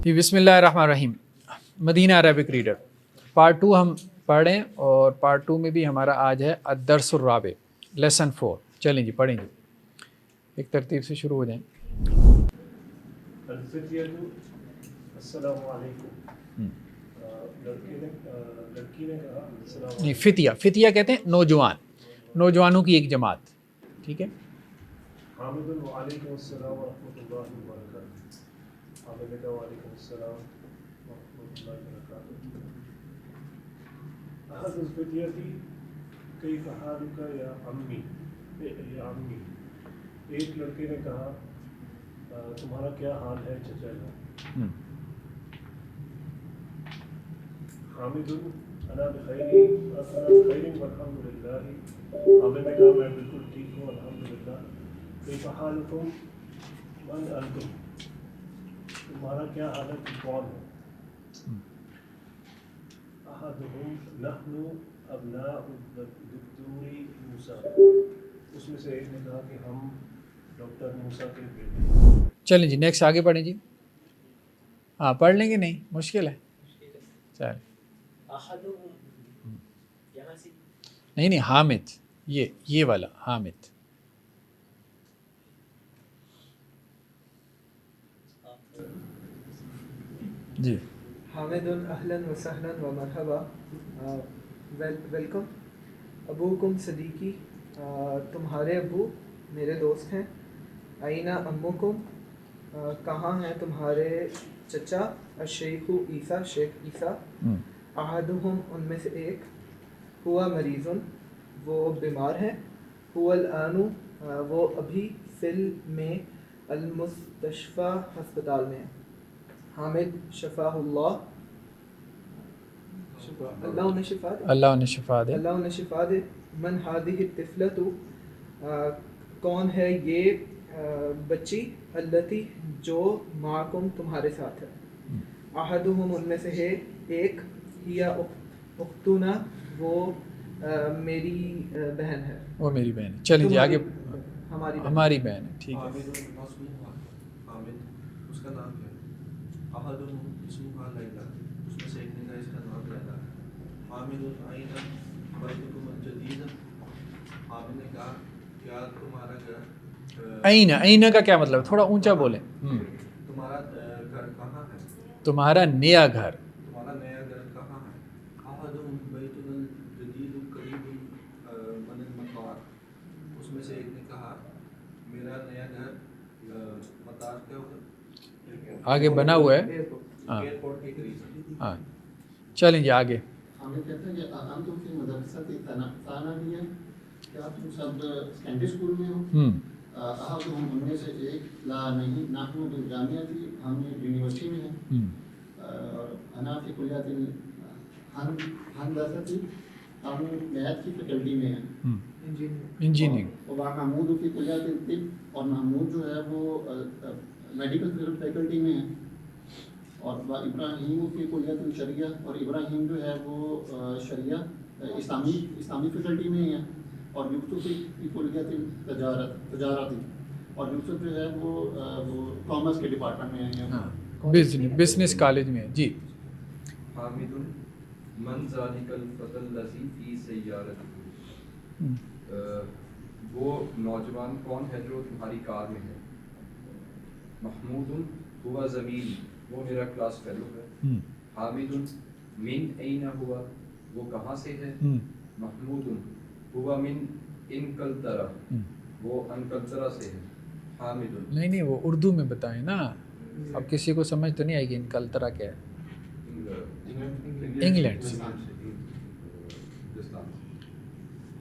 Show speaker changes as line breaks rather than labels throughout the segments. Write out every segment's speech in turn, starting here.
جی بسم اللہ الرحمن الرحیم. مدینہ عربک ریڈر پارٹ 2 ہم پڑھیں، اور پارٹ 2 میں بھی ہمارا آج ہے الدرس الرابع لیسن 4. چلیں جی پڑھیں جی، ایک ترتیب سے شروع ہو جائیں.
السلام علیکم. لڑکی نے کہا السلام
نہیں، فتیہ کہتے ہیں نوجوان، نوجوانوں کی ایک جماعت. ٹھیک ہے.
حامد وعلیکم السلام ورحمۃ اللہ وبرکاتہ. حامد نے کہا وعلیکم السلام ورحمۃ اللہ وبرکاتہ. احد الفتیتی کیف حالک یا عمی، یا عمی. ایک لڑکے نے کہا تمہارا کیا حال ہے چچا جان. حامد انا بخیر، انا بخیر والحمد للہ. حامد نے کہا میں بالکل ٹھیک ہوں الحمد للہ. کیف حالکم، من انتم، تمہارا کیا حال ہے، تم کون ہو. احدہم نحن ابناء الدکتور موسیٰ، اس میں سے ایک نے کہا کہ ہم ڈاکٹر موسیٰ کے بیٹے ہیں.
چلیں جی نیکسٹ آگے پڑھیں جی. ہاں پڑھ لیں گے، نہیں مشکل ہے. چلیں نہیں حامد، یہ والا حامد. جی
حامد اہلا وسہلا ومرحبا. ویلکم. ابوکم صدیقی، تمہارے ابو میرے دوست ہیں. اینہ امکم، کہاں ہیں تمہارے چچا. الشیخ عیسیٰ، شیخ عیسیٰ. احدہم، ان میں سے ایک. ہوا مریضن، وہ بیمار ہیں. هو الآن، وہ ابھی. فل میں، المستشفى، ہسپتال میں. حامد شفاہ اللہ، اللہ انہیں شفا دے.
اللہ انہیں شفا دے.
اللہ انہیں شفا دے. من هذه الطفلة، کون ہے یہ بچی. التی، جو. معکم، تمہارے ساتھ ہے. احدہم، ان میں سے ہے ایک. ہی اختنا، وہ میری بہن ہے.
وہ میری بہن ہے. چلیں جی آگے. ہماری بہن ہے. ٹھیک ہے.
حامد، اس کا نام کیا ہے. احدہم اسمها لیلا، اس میں سے ایک نے کہا اس کا نام لیلا ہے. حامد اینہ بیتکم الجدید، حامد نے کہا کیا تمہارا گھر.
اینہ کا کیا مطلب، تھوڑا اونچا بولیں.
تمہارا گھر کہاں ہے.
تمہارا نیا گھر.
تمہارا نیا گھر کہاں ہے. احدہم بیتنا الجدید قریب من المطار، اس میں سے ایک نے کہا میرا نیا گھر مطار کے
آگے بنا ہوا ہے.
ایئرپورٹ کے قریب.
ہاں چلیں جی آگے.
حامد کہتے ہیں کہ انتم فی مدرسہ ثانویہ، کیا تم سب سیکنڈری اسکول میں ہو. احدہم، ان میں سے ایک. لا نہیں، نحن بالجامعہ، ہم یونیورسٹی میں ہیں. انا فی کلیۃ الہندسہ، ہم میتھ کی فیکلٹی میں ہیں.
انجینئرنگ.
اور محمود فی کلیۃ الطب، اور محمود جو ہے وہ میڈیکل فیکلٹی میں ہیں. اور ابراہیم فی کلیۃ الشریعہ، اور ابراہیم جو ہے وہ شریعہ اسلامی فیکلٹی میں ہی ہیں. اور یوسف فی کلیۃ تجارتی، اور یوسف جو ہے وہ کامرس کے ڈپارٹمنٹ میں ہیں.
بزنس کالج میں. جی.
حامد من ذلک الفتى الذی فی سیارتہ، وہ نوجوان کون ہے جو تمہاری کار میں ہے. محمود ہوا زمیل، وہ میرا کلاس فیلو ہے. حامد من این ہوا، وہ کہاں سے ہے. محمود ہوا من انکلترا، وہ انکلترا سے ہے. حامد
نہیں وہ اردو میں بتائیں نا، اب کسی کو سمجھ تو نہیں آئے گی انکلترا کیا ہے. انگلینڈ سے.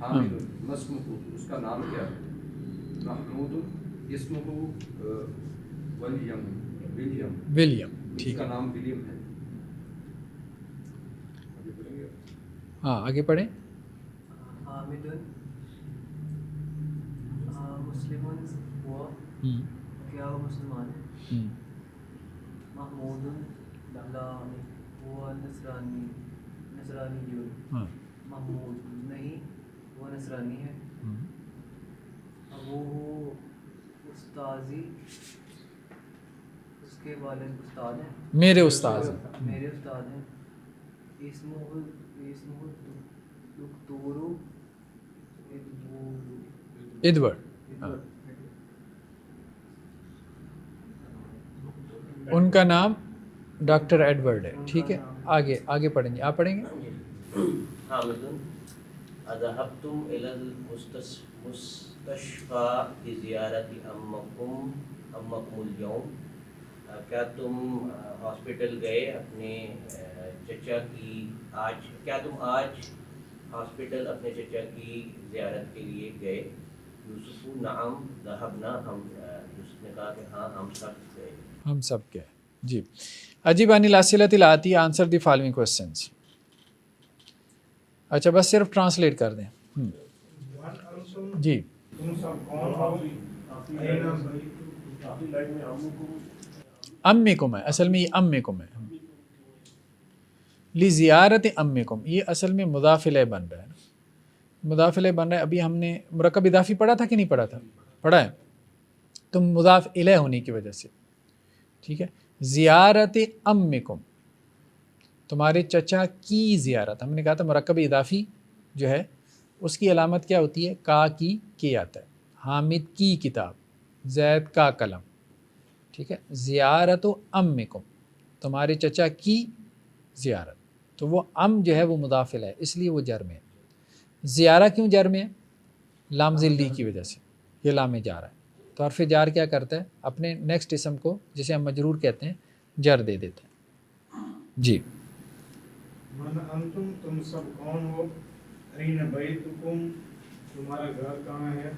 حامد مسمہ، اس کا نام کیا ہے. محمود اسمہ ولیم،
ٹھیک
اس کا
ہے.
نام ولیم ہے.
ہاں آگے پڑھیں.
حامد مسلم ہوا، کیا وہ مسلمان ہے. محمود لا ہوا نصرانی، محمود نہیں، وہ نصرانی ہے. ابوہ استاذی،
کے والد استاد ہیں.
میرے استاذ ہیں.
میرے استاد ہیں. اسمہ دکتور
ایڈورڈ. ہاں. ان کا نام ڈاکٹر ایڈورڈ ہے. ٹھیک ہے, آگے پڑھیں گے. آپ پڑھیں گے.
حامد اذهبتم الى المستشفى لزیارت امکم اليوم. کیا تم ہاسپٹل گئے اپنے چچا کی آج ہاسپٹل اپنے چچا کی زیارت کے لیے گئے؟ یوسف نعم ذهبنا. یوسف نے کہا کہ ہاں ہم سب گئے.
ہم سب گئے. جی. اجیب عن الاسئلۃ الآتی آنسر دی فالوئنگ کوسچنس. اچھا بس صرف ٹرانسلیٹ کر دیں. جی.
تم سب کون ہو؟ آخری لائن میں
امکم ہے, اصل میں یہ امکم ہے. لزیارت امکم, یہ اصل میں مضاف الیہ بن رہا ہے. مضاف الیہ بن رہا ہے. ابھی ہم نے مرکب اضافی پڑھا تھا کہ نہیں پڑھا تھا؟ پڑھا ہے. تو مضاف الیہ ہونے کی وجہ سے. ٹھیک ہے. زیارت امکم, تمہارے چچا کی زیارت. ہم نے کہا تھا مرکب اضافی جو ہے اس کی علامت کیا ہوتی ہے؟ کا کی کے آتا ہے. حامد کی کتاب, زید کا قلم. ٹھیک ہے. زیارت و امکم, تمہارے چچا کی زیارت. تو وہ ام جو ہے وہ مضاف الیہ ہے, اس لیے وہ جر میں ہے. زیارہ کیوں جر میں ہے؟ لام ذلی کی وجہ سے, یہ لام جار ہے. تو حرف جار کیا کرتا ہے؟ اپنے نیکسٹ اسم کو جسے ہم مجرور کہتے ہیں جر دے دیتے ہیں. جی.
من انتم, تم سب کون ہو؟ این بیتکم, تمہارا گھر کہاں ہے؟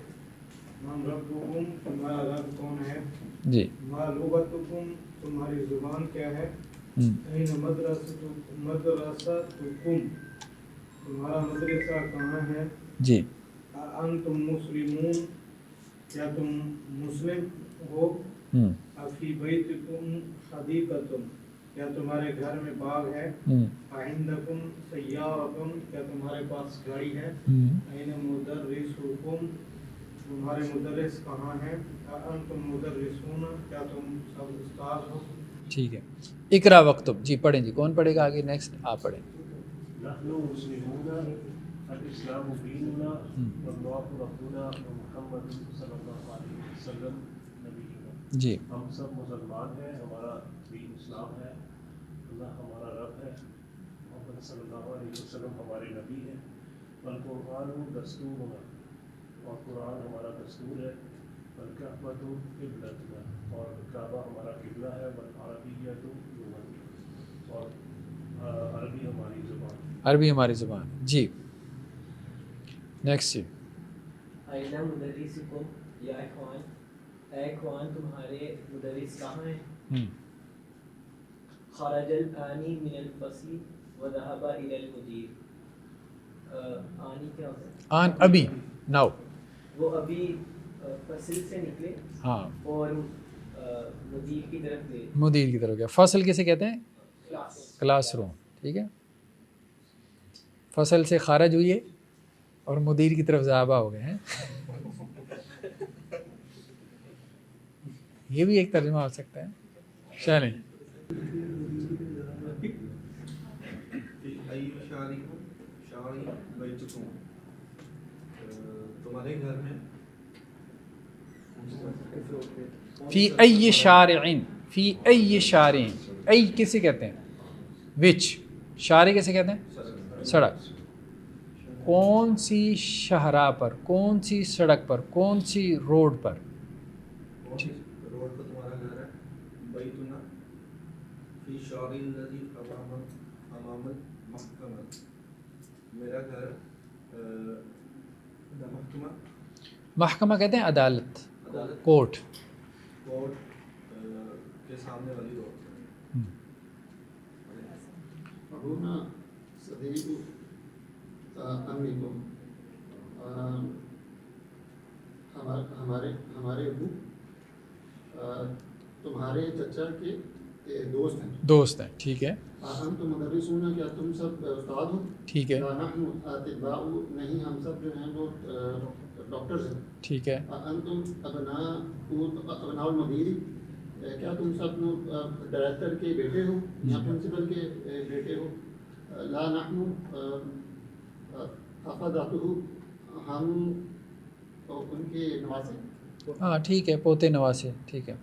من ربکم, تمہارا رب کون ہے؟
جی.
ما لغتکم, تمہاری زبان کیا ہے؟ این مدرستکم, تمہارا مدرسہ کہاں ہے؟
جی.
انتم مسلمون, کیا تم مسلم ہو؟ فی بیتکم حدیقۃ, کیا تمہارے گھر میں باغ ہے؟ عندکم سیارۃ, کیا تمہارے پاس گاڑی ہے؟ این مدرسکم, تمہارے مدرس کہاں ہیں؟ انتم مدرسون, کیا تم سب استاد ہو؟
ٹھیک ہے. اقرا وقتب. جی پڑھیں. جی کون پڑھے گا آگے؟ نیکسٹ آپ پڑھیں.
نحن مسلمون الاسلام دیننا واللہ ربنا ومحمد صلی اللہ علیہ وسلم نبینا.
جی.
ہم سب مسلمان ہیں, ہمارا دین اسلام ہے, اللہ ہمارا رب ہے, محمد صلی اللہ علیہ وسلم ہمارے نبی ہیں. والقرآن دستورنا, اور قرآن ہمارا دستور ہے. والکعبۃ قبلتنا, اور کعبہ ہمارا قبلہ ہے. والعربیۃ لغتنا, اور عربی ہماری زبان.
عربی ہماری زبان. جی. نیکسٹ. جی.
این مدرسکم یا اخوان, اے اخوان تمہارے مدرس کہاں ہیں؟ خرج الآنی من الفصل وذهب الى المدیر. آنی کیا ہوتا ہے؟
آن, ابھی, ناؤ.
وہ ابھی فصل سے نکلے
ہاں,
اور مدیر کی طرف گئے.
مدیر کی طرف گیا. فصل کسے کہتے ہیں؟ Class room. ٹھیک ہے. فصل سے خارج ہوئے اور مدیر کی طرف ذهب ہو گئے ہیں. یہ بھی ایک ترجمہ ہو سکتا ہے. چلیں.
تمہارے گھر میں
فی ای شارعین, فی ای شارعین. ای کسے کہتے ہیں؟ وچ. شارع کسے کہتے ہیں؟ سڑک. کون سی شاہراہ پر, کون سی سڑک پر, کون سی روڈ پر؟
روڈ پر تمہارا گھر ہے. بیتنا فی شارع الذی امام المحکمہ, میرا گھر محکمہ,
محکمہ کہتے ہیں عدالت,
عدالت,
کورٹ.
کورٹ کے سامنے والی روڈ.
ابونا صدیق امیکم, ہمارے ابو تمہارے چچا کے دوست ہیں.
دوست ہیں. ٹھیک ہے.
انتم مدرسون, کیا تم سب استاد ہو؟
ٹھیک ہے.
نحن اطباء, نہیں ہم سب جو ہیں وہ ڈاکٹرز ہیں.
ٹھیک ہے.
انتم ابناء المدیر, کیا تم سب لوگ ڈائریکٹر کے بیٹے ہو یا پرنسپل کے بیٹے ہو؟ لا نحن حفظته، ہم ان کے نواسے.
ہاں ٹھیک ہے، پوتے نواسے، ٹھیک ہے.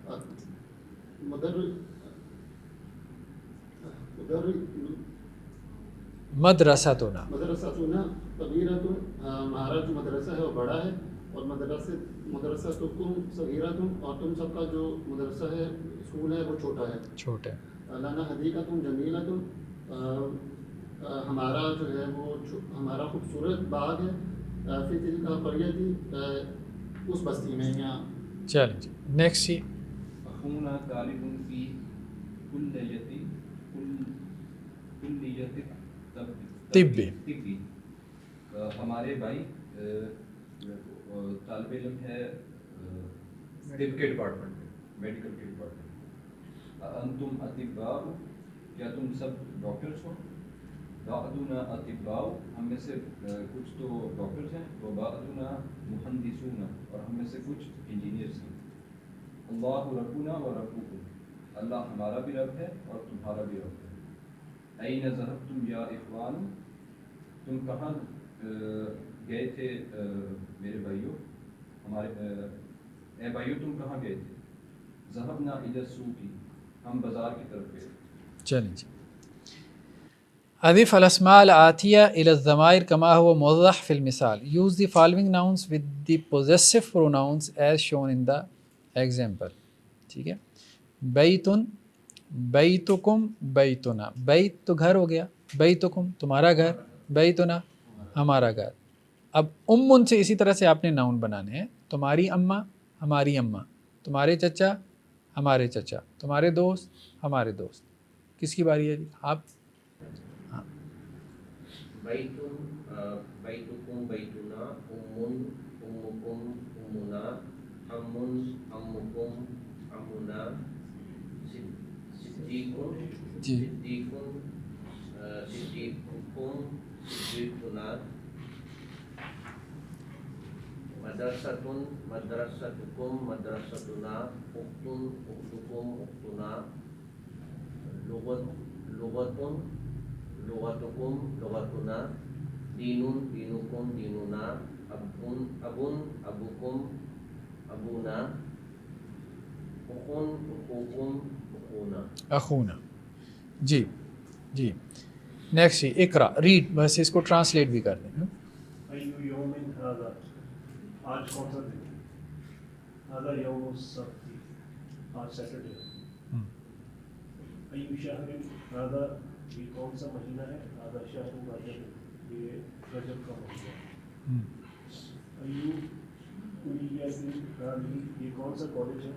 مدرستنا
مدرستنا کبیرۃ، ہمارا جو مدرسہ ہے وہ بڑا ہے، اور مدرستکم صغیرۃ، اور تم سب کا جو مدرسہ ہے، اسکول ہے، وہ چھوٹا ہے.
چھوٹا ہے.
لنا حدیقۃ جمیلۃ، ہمارا جو ہے وہ ہمارا خوبصورت باغ ہے. فی تلک قریۃ، اس بستی میں. یا
چلیں جی نیکسٹ جی.
اخونا طالب فی کلیت
طبی.
ہمارے بھائی طالب علم ہے طب کے ڈپارٹمنٹ میں، میڈیکل کے ڈپارٹمنٹ. انتم اطباء، کیا تم سب ڈاکٹرس ہو؟ بعضنا اطباء، ہم میں سے کچھ تو ڈاکٹرس ہیں، وبعضنا مہندسون، اور ہم میں سے کچھ انجینئرس ہیں. اللہ ربنا و ربکم، اللہ ہمارا بھی رب ہے اور تمہارا بھی رب ہے. این ذهبتم یا اخوان، تم کہاں گئے تھے میرے بھائیوں، ہمارے اے بھائیوں تم کہاں گئے تھے؟ ذهبنا الی السوق، ہم بازار کی طرف گئے.
چلیں جی. اضف الاسماء الآتیہ الی الضمائر کما هو موضح فی المثال. Use the following nouns with the possessive pronouns as shown in the example. ٹھیک ہے. بیتن، بیتکم، بیتنا. بیت تو گھر ہو گیا، بیتکم تمہارا گھر، بیتنا ہمارا گھر. اب امن سے اسی طرح سے آپ نے ناؤن بنانے ہیں. تمہاری اماں، ہماری اماں. تمہارے چچا، ہمارے چچا. تمہارے دوست، ہمارے دوست. کس کی باری ہے جی؟ آپ.
بیتکم بیتنا، امن امکم امنا، امن امکم امنا، صدیقن
جی
صدیقن صدیقکم صدیقنا، مدرستن مدرستکم مدرستنا، اختن اختکم اختنا، لغتن لغتکم لغتنا، دینن دینکم دیننا، ابن ابوکم ابونا، اخن اخوکم اخونا.
اخونا. جی جی نیکسٹ جی. اقرا، ریڈ. بس اس کو ٹرانسلیٹ بھی کر دیں.
ایو یوم ھذا، آج کون سا دن؟ ھذا یوم السبت، آج سیٹرڈے ہے. ایو شہر ھذا، یہ کون سا مہینہ ہے؟ ھذا شہر رجب، یہ رجب کا مہینہ ہے. ایو کلیۃ ھذی، یہ کون سا کالج ہے؟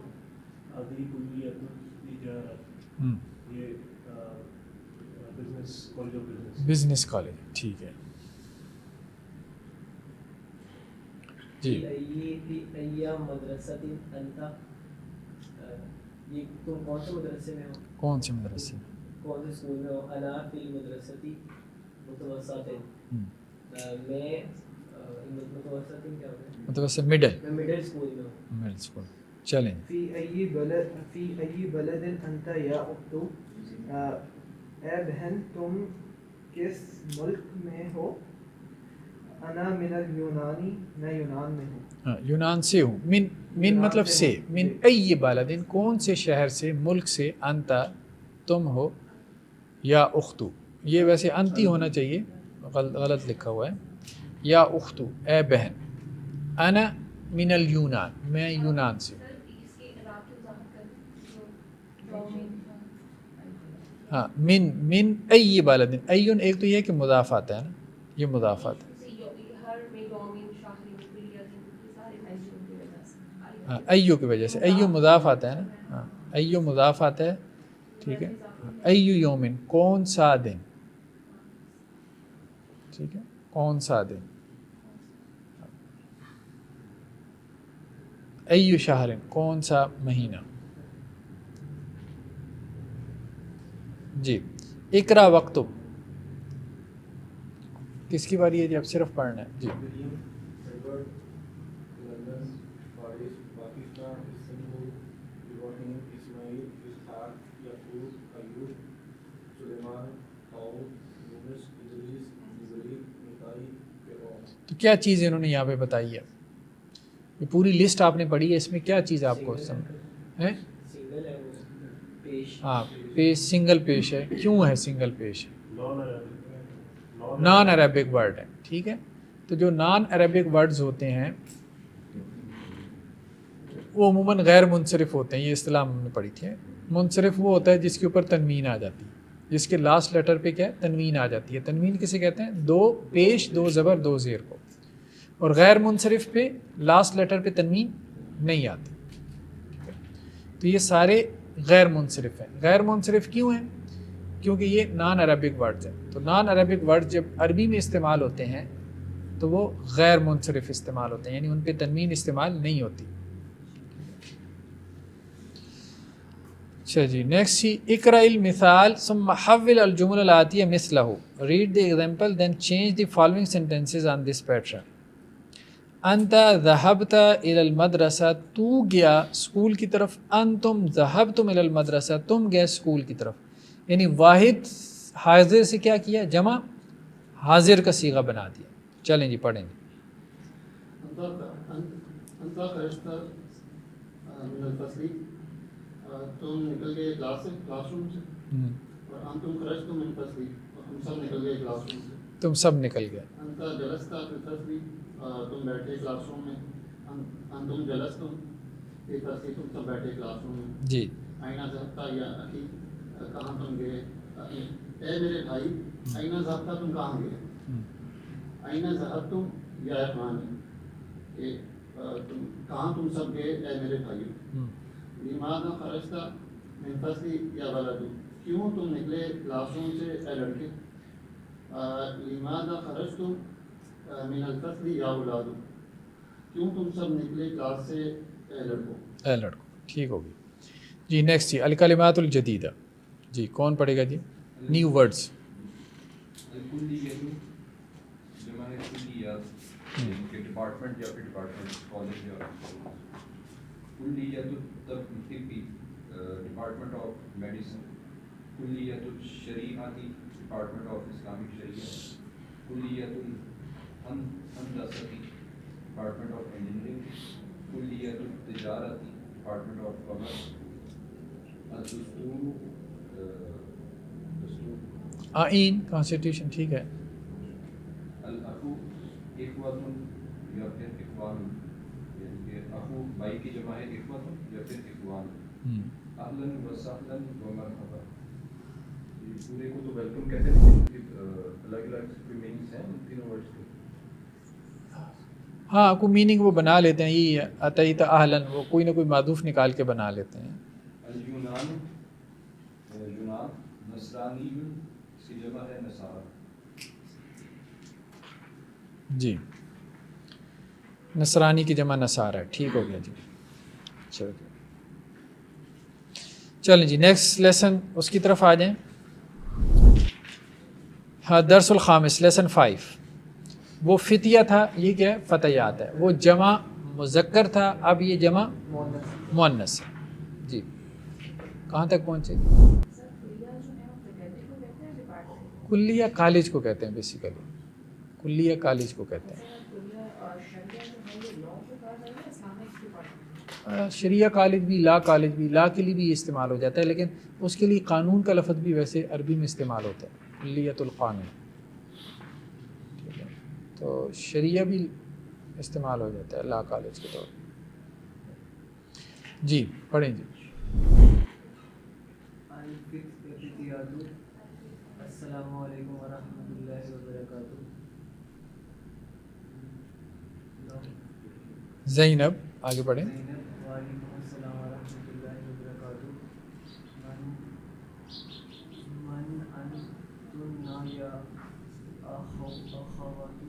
ھذی کلیۃ تجارت، یہ business college of business.
Business college. ٹھیک ہے جی.
فی ای مدرسۃ انت، یہ تم کون سے مدرسے میں ہو؟
کون سے مدرسے میں؟
کون سے اسکول میں ہو؟ انا فی المدرسۃ متوسط، میں متوسط کیا ہوتا ہے؟
متوسط مڈل.
میں مڈل اسکول میں ہوں.
Middle school. چلیں.
فی ای بلد انت یا اختو، اے بہن تم کس ملک میں ہو؟ انا من اليونانی، میں یونان میں ہوں.
ہاں یونان سے ہوں. من مطلب سے. من ای بلدن، کون سے شہر سے، ملک سے. انتا تم ہو، یا اختو، یہ ویسے انتی ہونا چاہیے، غلط لکھا ہوا ہے. یا اختو، اے بہن. انا من اليونان، میں یونان سے. ہاں من ای بلدن. ایون ایک تو یہ کہ مضاف آتا ہے نا، یہ مضاف آتا ہے. ہاں ایو کی وجہ سے. ایو مضاف آتا ہے نا. ہاں ایو مضاف آتا ہے. ٹھیک ہے. ایو یومن، کون سا دن. ٹھیک ہے، کون سا دن. ایو شہر، کون سا مہینہ. جی. اقرا وقتب، کس کی باری ہے جی؟ اب صرف پڑھنا ہے. جی.
لندن، پاکستان، استنبول، اسماعیل،
تو کیا چیز انہوں نے یہاں پہ بتائی ہے؟ یہ پوری لسٹ آپ نے پڑھی ہے، اس میں کیا چیز آپ کو سمجھ ہے؟
سنگل ہے وہ پیش.
ہاں پیش سنگل پیش ہے. کیوں ہے سنگل پیش؟
نان
نان عربک ورڈ ہے. ٹھیک ہے، تو جو نان عربک ورڈز ہوتے ہیں وہ عموماً غیر منصرف ہوتے ہیں. یہ اصطلاح ہم نے پڑھی تھی. منصرف وہ ہوتا ہے جس کے اوپر تنوین آ جاتی ہے، جس کے لاسٹ لیٹر پہ کیا ہے؟ تنوین آ جاتی ہے. تنوین کسے کہتے ہیں؟ دو پیش دو زبر دو زیر کو. اور غیر منصرف پہ لاسٹ لیٹر پہ تنوین نہیں آتی. تو یہ سارے غیر منصرف ہیں. غیر منصرف کیوں ہیں؟ کیونکہ یہ نان عربک ورڈز ہیں. تو نان عربک ورڈ جب عربی میں استعمال ہوتے ہیں تو وہ غیر منصرف استعمال ہوتے ہیں، یعنی ان پہ تنوین استعمال نہیں ہوتی. اچھا جی، نیکسٹ جی، اقرأ المثال ثم حول الجمل الآتیہ مثلہ. Read the example then change the following sentences on this pattern. انت ذهبت الى المدرسہ، تو گیا اسکول کی طرف. انتم ذهبتم الى المدرسہ، تم گئے اسکول کی طرف. یعنی واحد حاضر سے کیا کیا؟ جمع حاضر کا صیغہ بنا دیا. چلیں جی پڑھیں گے.
انت خرجت من الفصل، تم نکل گئے کلاس روم سے. اور انتم خرجتم من الفصل، ہم سب نکل گئے کلاس روم سے.
تم سب نکل گئے.
انت جلست فی الفصل، تم بیٹھے کلاس روم میں. انتم جلستم فی الفصل، تم سب بیٹھے کلاس روم میں.
جی.
آئینہ ذہبتا یا اخی، کہاں تم گئے؟ اے میرے بھائی، آئینہ ذہبتا، تم کہاں گئے؟ آئینہ ذہبتم یا اخوانی، کہ کہاں تم سب گئے اے میرے بھائیو. لماذا خرجت من الفصل یا ولد، کیوں تم نکلے کلاس روم سے اے لڑکے. لماذا خرجتم من الفصل یا اولاد، کیوں تم سب نکلے کلاس سے اے لڑکوں.
اے لڑکوں. ٹھیک ہوگی جی. نیکسٹ جی، الکلمات الجدیدہ. جی کون پڑھے گا جی؟ New words.
الکلیۃ جمع ہے کلیات، کہ ڈپارٹمنٹ یا پھر ڈپارٹمنٹ کالج یا کلیۃ الطب، ڈپارٹمنٹ آف میڈیسن. کلیۃ الشریعتی، ڈپارٹمنٹ آف اسلامک شریعت. کلیۃ الہندستی، ڈپارٹمنٹ آف انجینئرنگ. کلیۃ التجارتی، ڈپارٹمنٹ آف کامرس. الدستور، دستور.
آئین کانسٹیٹیوشن. ٹھیک ہے.
الاخو اخوۃ یا پھر اخوان، یعنی کہ اخو بھائی کی جمع ہے اخوۃ یا پھر اخوان. اہلا و سہلا و مرحبا. پورے کو تو ویلکم کہتے ہیں، الگ الگ میننگس ہیں ان تینوں ورڈز کے.
ہاں کوئی میننگ وہ بنا لیتے ہیں. یہ اتیت اہلا، وہ کوئی نہ کوئی معدوف نکال کے بنا لیتے ہیں.
اليونان، یونان. نصرانی اس کی جمع ہے نصارہ.
جی، نصرانی کی جمع نصارہ ہے. ٹھیک ہو گیا جی. چلو چلیں جی، نیکسٹ لیسن اس کی طرف آ جائیں. ہاں، درس الخامس، لیسن 5. وہ فتیہ تھا، یہ کیا ہے؟ فتیات ہے. وہ جمع مذکر تھا، اب یہ جمع مؤنث ہے. جی کہاں تک پہنچے؟ کلیہ کالج کو کہتے ہیں بیسیکلی. کلیہ کالج کو کہتے ہیں. شریعہ کالج بھی، لا کالج بھی، لا کے لیے بھی استعمال ہو جاتا ہے، لیکن اس کے لیے قانون کا لفظ بھی ویسے عربی میں استعمال ہوتا ہے، کلیۃ القانون. ٹھیک ہے، تو شریعہ بھی استعمال ہو جاتا ہے لا کالج کے طور پر. جی پڑھیں جی.
السلام علیکم ورحمۃ اللہ وبرکاتہ.
زینب آگے پڑھیں.
وعلیکم السلام ورحمۃ اللہ وبرکاتہ. من انتن یا اخوات،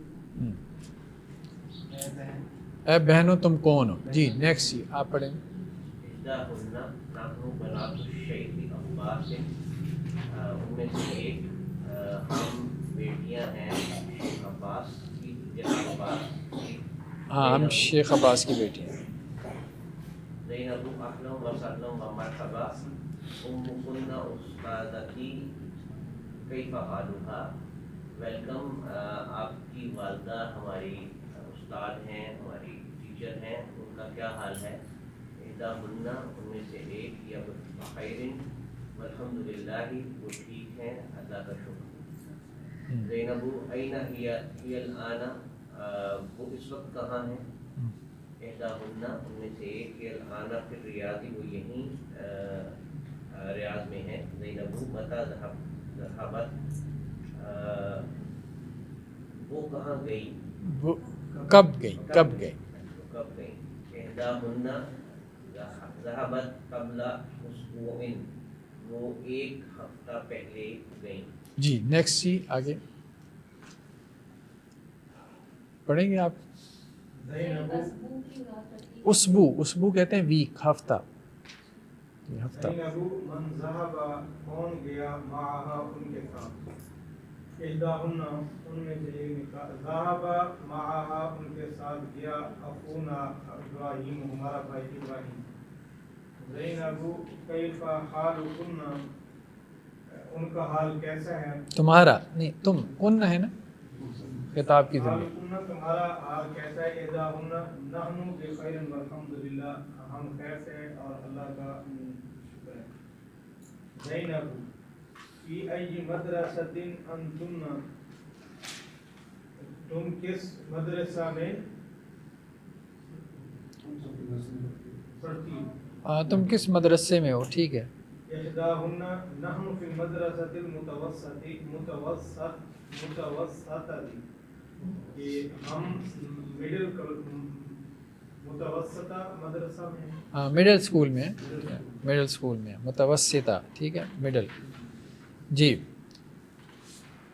اے بہن.
اے بہنوں تم کون ہو. جی نیکسٹ جی آپ پڑھیں.
احداہن نحن بنات الشیخ عباس، ان میں سے ایک ہم بیٹیاں ہیں شیخ عباس کی.
ہاں ہم شیخ عباس کی بیٹی ہیں.
زینب اہلا و سہلا و مرحبا. امکن استاذتی کیف حالها، ویلکم آپ کی والدہ ہماری استاد ہیں, ہماری ٹیچر ہیں, ان کا کیا حال ہے؟ احداہن ان میں سے ایک یا بخیر والحمد للہ وہ ٹھیک ہیں, اللہ کا شکر. زینب این ہی الآن وہ اس وقت کہاں ہیں؟ احداہن ان میں سے ایک ہی الآن فی الریاض وہ یہیں ریاض میں ہے. زینب متی ذہبت وہ کہاں گئی؟
وہ کب گئی؟ کب گئی؟
کب گئی؟ احداہن ذہبت قبل اسبوع وہ ایک ہفتہ پہلے گئیں.
جی نیکسٹ جی آگے پڑھیں گے آپ. اسبو کہتے ہیں ویک, ہفتہ, ہفتہ.
زینب من ذهب کون گیا معها ان کے ساتھ. احداہن ان میں سے ایک نے کہا ذهب معها ان کے ساتھ گیا اخونا ابراہیم ہمارا بھائی ابراہیم. زینب کیف حالکن ان کا حال کیسا ہے؟
تمہارا نہیں, تم کن ہے نا خطاب کی ذمہ.
حالکن تمہارا حال کیسا ہے؟ احداہن نحن بخیر والحمد للہ ہم خیر سے ہیں اور اللہ کا شکر ہے. زینب فی ای مدرسۃ انتن تم کس مدرسہ میں پڑھتی ہو؟
تم کس مدرسے میں ہو؟ ٹھیک ہے.
احداہن نحن فی المدرسۃ متوسطہ کہ ہم متوسطہ مدرسہ میں ہیں.
مڈل اسکول میں, مڈل اسکول میں, متوسطہ, ٹھیک ہے, مڈل. جی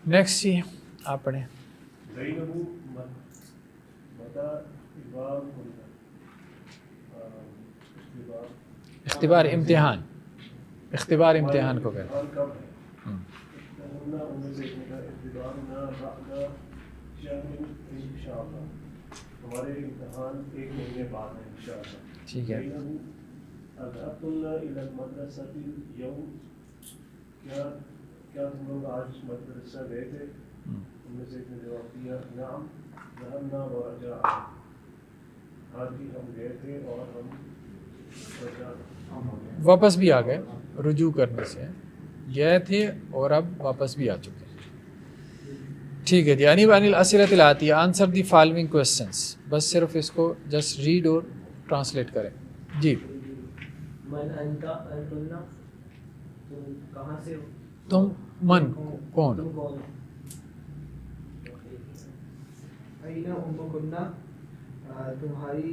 نیکسٹ جی آپ پڑھیں.
زینب متی
اختبار امتحان, اختبار امتحان کو کہتے ہیں.
کب ہے؟ ان میں سے ایک نے کہا اختبارنا بعد شهر انشاءاللہ ہمارے امتحان ایک مہینے بعد ہے انشاءاللہ.
ٹھیک ہے.
اذهبتن الى المدرسة اليوم کیا تم لوگ آج مدرسہ گئے تھے؟ ان میں سے ایک نے جواب دیا نعم ذهبنا ورجعنا ہاں جی ہم گئے تھے اور ہم
واپس بھی آ گئے, رجوع کرنے سے گئے تھے اور اب واپس بھی آ چکے. ٹھیک ہے جی. انیب عن الاسئلۃ الآتیہ آنسر دی فالوئنگ کوسچنس. بس صرف اس کو جسٹ ریڈ اور ٹرانسلیٹ کریں. جی
من انت انتن تم کہاں سے ہو؟
تم من کون؟
تم کون ہو؟
این امکن تمہاری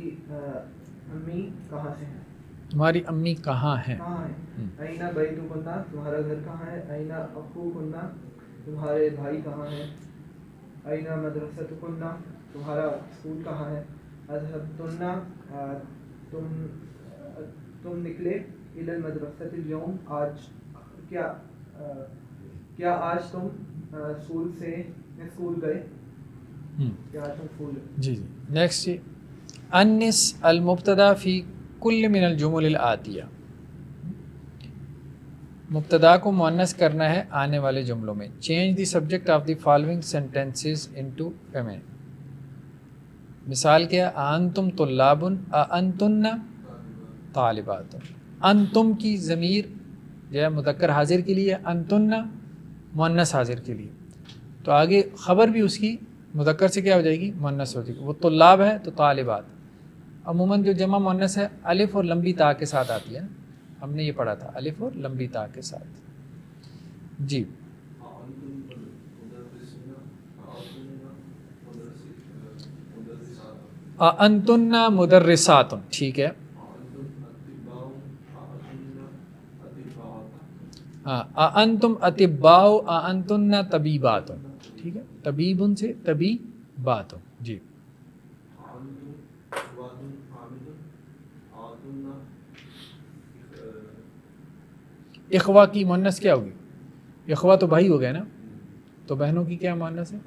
امی کہاں سے ہیں؟
تمہاری امی کہاں ہیں؟
کہاں ہیں؟ این بیتکن تمہارا گھر کہاں ہے؟ این اخوکن تمہارے بھائی کہاں ہیں؟ این مدرستکن تمہارا اسکول کہاں ہے؟ اذهبتن تم نکلے الی المدرسۃ اليوم آج کیا آج تم اسکول گئے؟ کیا آج تم اسکول گئے؟
جی جی نیکسٹ جی. انس المبتدا فی کل من الجمل الآتیہ. مبتدا کو مؤنث کرنا ہے آنے والے جملوں میں. Change the subject of the following sentences into feminine. مثال کیا؟ انتم طلاب, انتن طالبات. انتم کی ضمیر جو ہے مذکر حاضر کے لیے, انتن مؤنث حاضر کے لیے. تو آگے خبر بھی اس کی مذکر سے کیا ہو جائے گی؟ مؤنث ہو جائے گی. وہ طلاب ہے تو طالبات. عموماً جو جمع مؤنث ہے الف اور لمبی تا کے ساتھ آتی ہے نا, ہم نے یہ پڑھا تھا الف اور لمبی تا کے ساتھ. جی انتن مدرسات, ٹھیک ہے. انتم اطباء, انتن طبیبات, ٹھیک ہے. طبیب سے طبیبات. جی اخوا کی مؤنث کیا ہوگی؟ اخوا تو بھائی ہو گئے نا, تو بہنوں کی کیا مؤنث ہے؟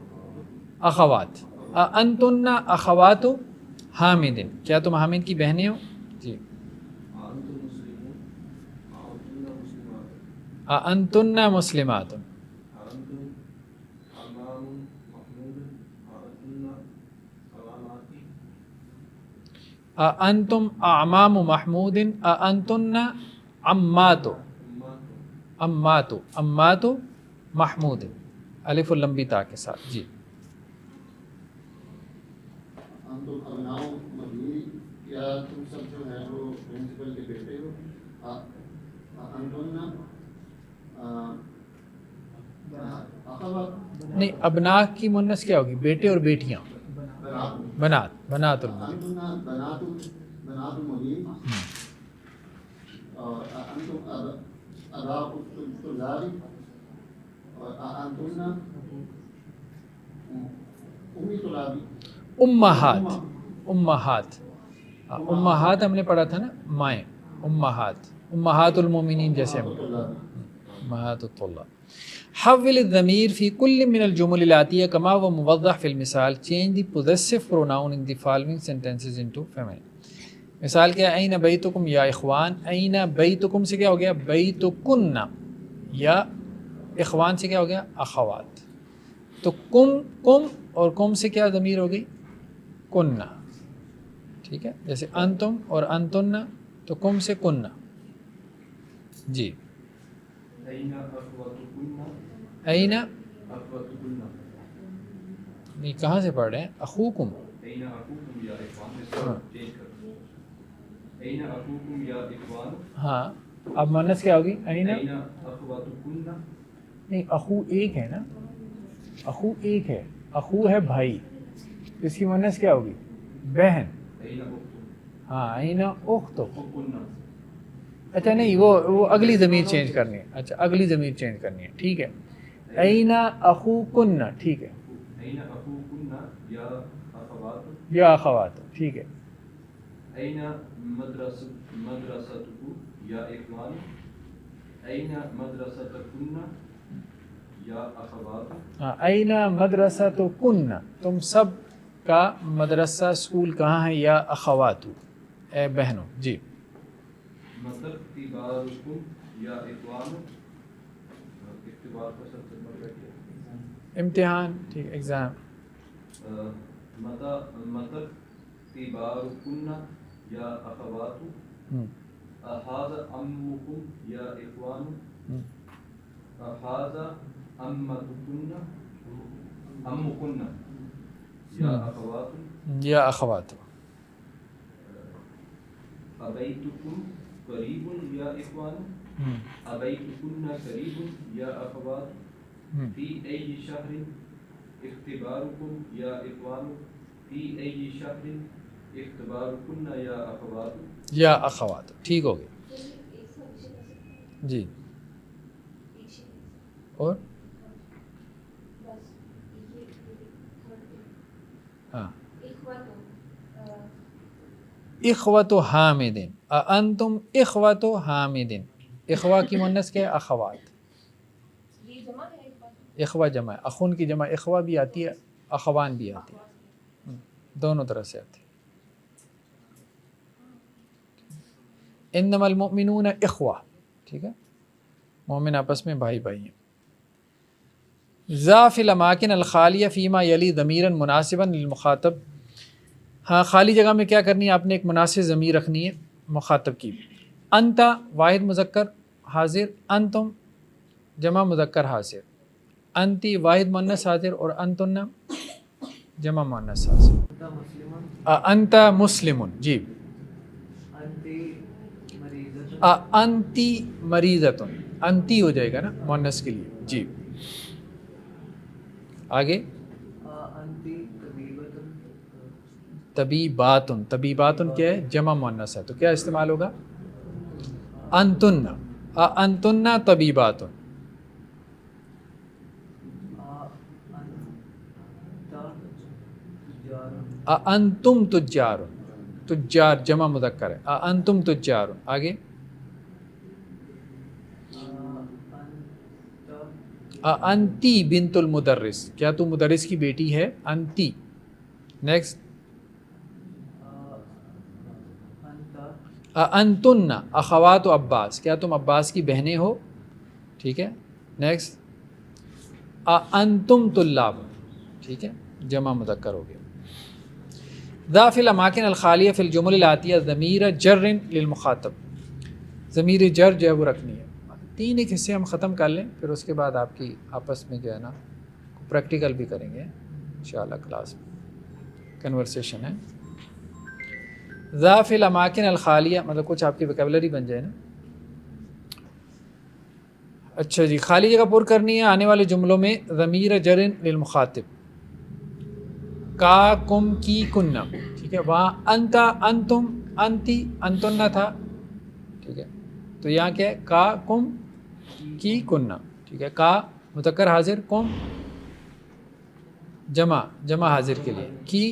اخوات. انتن اخوات حامد, کیا تم حامد کی بہنیں ہو؟ جی انتن مسلمات. أأنتم أعمام محمود أأنتن عمات محمود الف لمبی تا کے ساتھ. جی
انتم ابناء مبنی، کیا تم سب جو ہے وہ پرنسپل کے بیٹے ہو؟ انتن اخوات
نہیں، ابنا کی مونس کیا ہوگی؟ بیٹے اور بیٹیاں. بنات المبین.
انتن بنات المبین، اور انتم اباء الطلاب، اور انتن امی طلابی. امہات ہم نے پڑھا تھا نا، مائیں. امہات المومنین جیسے ہم
امہات الطلاب. حول الضمیر فی کل من الجمل الآتیہ کما و موضح فی المثال. Change the possessive pronoun in the following sentences into feminine. مثال کیا ہے؟ این بیتکم یا اخوان. این بیتکم سے کیا ہو گیا؟ بیتکن. یا اخوان سے کیا ہو گیا؟ اخوات. تو کم اور کم سے کیا ضمیر ہو گئی؟ کننا. ٹھیک ہے، جیسے انتم اور انتن، تو کم سے کننا. جی این نہیں، کہاں سے پڑھ رہے ہیں؟ اخوکم. ہاں، اب مونس کیا ہوگی؟ این. نہیں، اخو ایک ہے نا، اخو ایک ہے. اخو ہے بھائی، اس کی مونس کیا ہوگی؟ بہن. ہاں، این اخت. اچھا نہیں، وہ اگلی ضمیر چینج کرنی ہے. اچھا، اگلی ضمیر چینج کرنی ہے. ٹھیک ہے، این اخوکن. ٹھیک ہے، یا اخوات. ٹھیک ہے.
این مدرستکم یا اخوان، این مدرستکن یا اخوات.
ہاں، این مدرستکن، تم سب کا مدرسہ اسکول کہاں ہے؟ یا اخوات، اے بہنوں. جی
اختبارکم یا اخوان، اختبار کا سب سے بڑا کیا؟
امتحان. ٹھیک، ایگزام.
اختبارکن یا اخوات، احاذ امکم یا اخوان، احاذ امکن یا اخوات.
یا اخوات.
ابیتکم قریب یا اخوان، ابیتکن قریب یا اخوات. فی ای شہر اختبارکم یا اخوان، فی ای شہر اختبارکن یا اخوات.
یا اخوات. ٹھیک ہو گیا. جی اور ہاں، اخوت حامد. انتم اخوت حامد. اخوا کی مونس کیا ہے؟ اخوات. اخوا جمع ہے. اخون کی جمع اخوا بھی آتی ہے، اخوان بھی آتی ہے، دونوں طرح سے آتی ہے. انما المؤمنون اخوہ. ٹھیک ہے، مومن آپس میں بھائی بھائی ہیں. ذا فی الاماکن الخالیہ فیما یلی ضمیرا مناسبا للمخاطب. ہاں، خالی جگہ میں کیا کرنی ہے؟ آپ نے ایک مناسب ضمیر رکھنی ہے مخاطب کی. انت واحد مذکر حاضر، انتم جمع مذکر حاضر، انتی واحد مؤنث حاضر، اور انتن جمع مؤنث حاضر. انت مسلم. جی انتی مریضتن. انتی ہو جائے گا نا مؤنث کے لیے. جی آگے. طبیباتن. طبیباتن کیا ہے؟ جمع مؤنث ہے، تو کیا استعمال ہوگا؟ انتن. انتن طبیباتن. انتم تجار. تجار جمع مذکر ہے. انتم تجار. آگے. انتی بنت المدرس. کیا تو مدرس کی بیٹی ہے؟ انتی. نیکسٹ. انتن اخوات عباس. کیا تم عباس کی بہنیں ہو؟ ٹھیک ہے. نیکسٹ. انتم طلاب. ٹھیک ہے، جمع مذکر ہو گیا. ذا فی الاماکن الخالیہ فی الجمل الآتیہ ضمیر جر للمخاطب، ضمیر جر جو ہے وہ رکھنی ہے۔ 3 ایک حصے ہم ختم کر لیں، پھر اس کے بعد آپ کی آپس میں جو ہے نا پریکٹیکل بھی کریں گے انشاءاللہ کلاس میں، کنورسیشن ہے۔ ذا فی الاماکن الخالیہ مطلب کچھ آپ کی ویکیبلری بن جائے نا۔ اچھا جی، خالی جگہ پر کرنی ہے آنے والے جملوں میں ضمیر جر للمخاطب، کا، کم، کی، کننا، ٹھیک ہے۔ وہاں انتا، انتم، انتی، انتن تھا، ٹھیک ہے، تو یہاں کیا ہے، کا، کم، کی، کننا، ٹھیک ہے۔ کا مذکر حاضر، کم جمع حاضر کے لیے، کی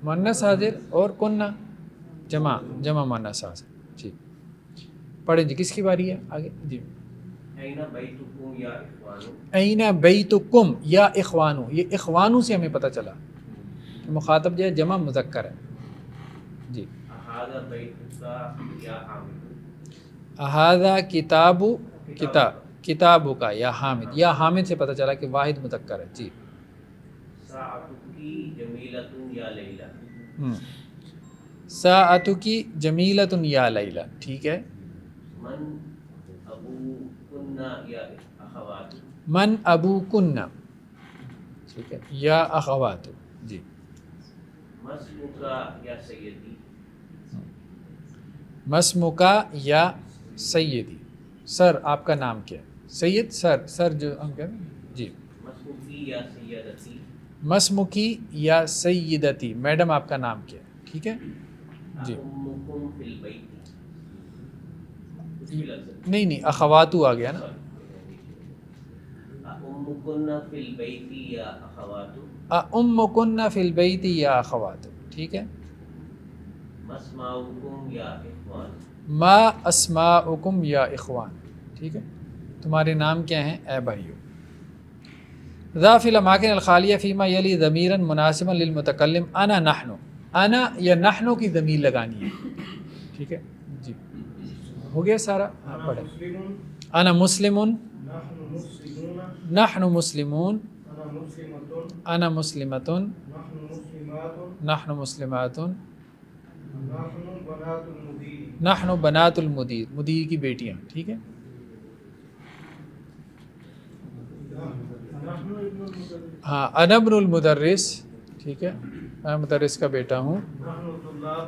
مؤنث حاضر، اور کننا جمع مؤنث حاضر۔ جی پڑھیں جی، کس کی باری ہے آگے؟ جی
أين بيتكم يا إخوان؟
این بیتکم یا اخوانو، یہ اخوانو سے ہمیں پتہ چلا کہ مخاطب جو ہے جمع مذکر ہے۔ جی
هذا بيتك يا حامد؟
احاذہ کتابو کا یا حامد، یا حامد سے پتہ چلا کہ واحد مذکر ہے۔ جی
ساعتك جميلة يا ليلى؟
ساعتکی جمیلۃ یا لیلہ، ٹھیک ہے۔
من أبوكن يا أخوات؟
من ابوکن، ٹھیک ہے، یا اخوات۔ جی
ما اسمك يا سيدي؟
مسمکا یا سیدی، سر آپ کا نام کیا ہے؟ سید سر جو ہم کہتے ہیں۔ جی
ما اسمك يا سيدتي؟
مسمکی یا سیدتی، میڈم آپ کا نام کیا ہے؟ ٹھیک ہے جی۔
أمكم في البيت؟ اس میں لفظ
نہیں اخواتو آ گیا نا۔
أمكن في البيت يا أخوات؟
امکن فی البیت یا اخوات، ٹھیک ہے۔
ما اسماؤكم يا إخوان؟
ما اسماؤکم یا اخوان، ٹھیک ہے، تمہارے نام کیا ہیں اے بھائیو۔ ذا فی الاماکن الخالیہ فیما یلی ضمیرا مناسبا للمتکلم انا نحن، انا یا نحن کی ضمیر لگانی ہے، ٹھیک ہے جی۔ ہو گیا سارا؟
أنا
پڑھیں۔
مسلم،
انا مسلم،
نحن مسلمون،
نحن مسلمون،
أنا مسلمة،
انا مسلمۃ،
نحن مسلمات،
نحن مسلمات،
نحن بنات المدير،
نحن بنات المدیر، مدیر کی بیٹیاں، ٹھیک ہے۔
نحن ابن المدرس،
ہاں انا ابن المدرس، ٹھیک ہے، میں مدرس کا بیٹا ہوں،
نحن طلاب،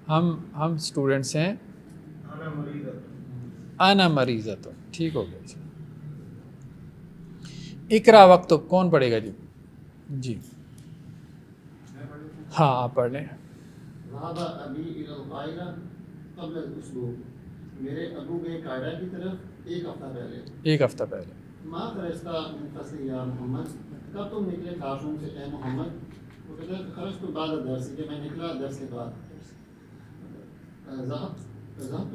ہم اسٹوڈنٹس ہیں،
أنا مريضة،
انا مریضۃ، ٹھیک ہو گیا جی۔ اقرا وقتک، کون پڑھے گا جی؟ جی ہاں آپ پڑھ لیں۔
ذهب ابی الى القاہرہ قبل الاسبوع، میرے ابو گئے قاہرہ کی طرف ایک ہفتہ پہلے۔
ایک ہفتہ پہلے۔
ما خرجت من فصل یا محمد، کب تم نکلے کلاس روم سے اے محمد؟ وہ کہتے ہیں خرجت بعد الدرس، کہ میں نکلا درس کے بعد۔ ذهبت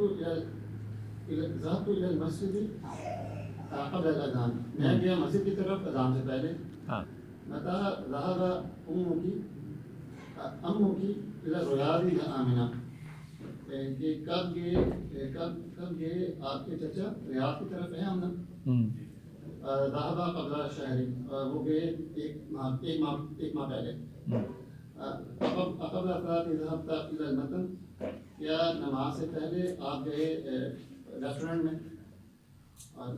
الى المسجد قبل الاذان، میں گیا مسجد کی طرف اذان سے پہلے۔
ہاں
متى ذهب امك الى الریاض یا آمنہ، کہ کب گئے آپ کے چچا ریاض کی طرف ہے آمنہ؟ ذهب قبل شهر، وہ گئے ایک ماہ پہلے۔ قبل افراد ذهبت الى المتن، کیا نماز سے پہلے آپ گئے ریسٹورنٹ میں؟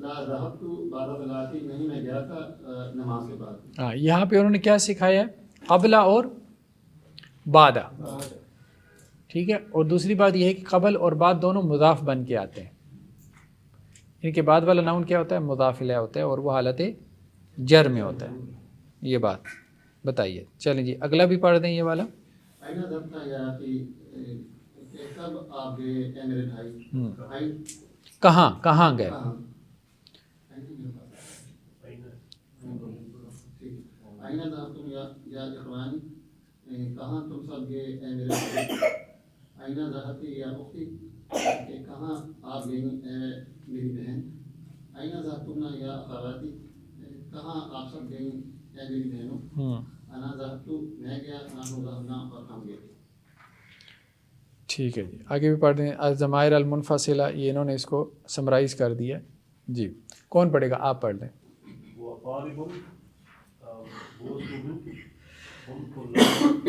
لا ذهبت بعد صلاتی، نہیں میں گیا تھا نماز کے بعد۔
ہاں یہاں پہ انہوں نے کیا سکھایا ہے؟ قبلہ اور بعدہ، ٹھیک ہے۔ اور دوسری بات یہ ہے کہ قبل اور بعد دونوں مضاف بن کے آتے ہیں، ان کے بعد والا ناؤن کیا ہوتا ہے؟ مضاف الیہ ہوتا ہے، اور وہ حالت جر میں ہوتا ہے۔ یہ بات بتائیے، چلیں جی اگلا بھی پڑھ دیں یہ والا۔
آئینہ ضبطہ یا کہ کب آپ گئے اے میرے بھائی؟
کہاں گئے؟
آئینہ ضبطم یا اخوانی، کہاں تم سب گئے اے میرے بھائی؟ آئینہ ضبطی یا اختی، کہ کہاں آپ گئیں اے میری بہن؟ آئینہ ضبطمنا یا اخواتی، کہاں آپ سب گئیں اے میری بہنوں؟ انا ذهبت، میں گیا، نحن ذهبنا، اور ہم گئے۔
ٹھیک ہے جی آگے بھی پڑھ دیں۔ الضمائر المنفصلہ، یہ انہوں نے اس کو سمرائز کر دیا جی۔ کون پڑھے گا؟ آپ پڑھ لیں۔
وہ طالب، وہ اسٹوڈنٹ، ہم طلاب،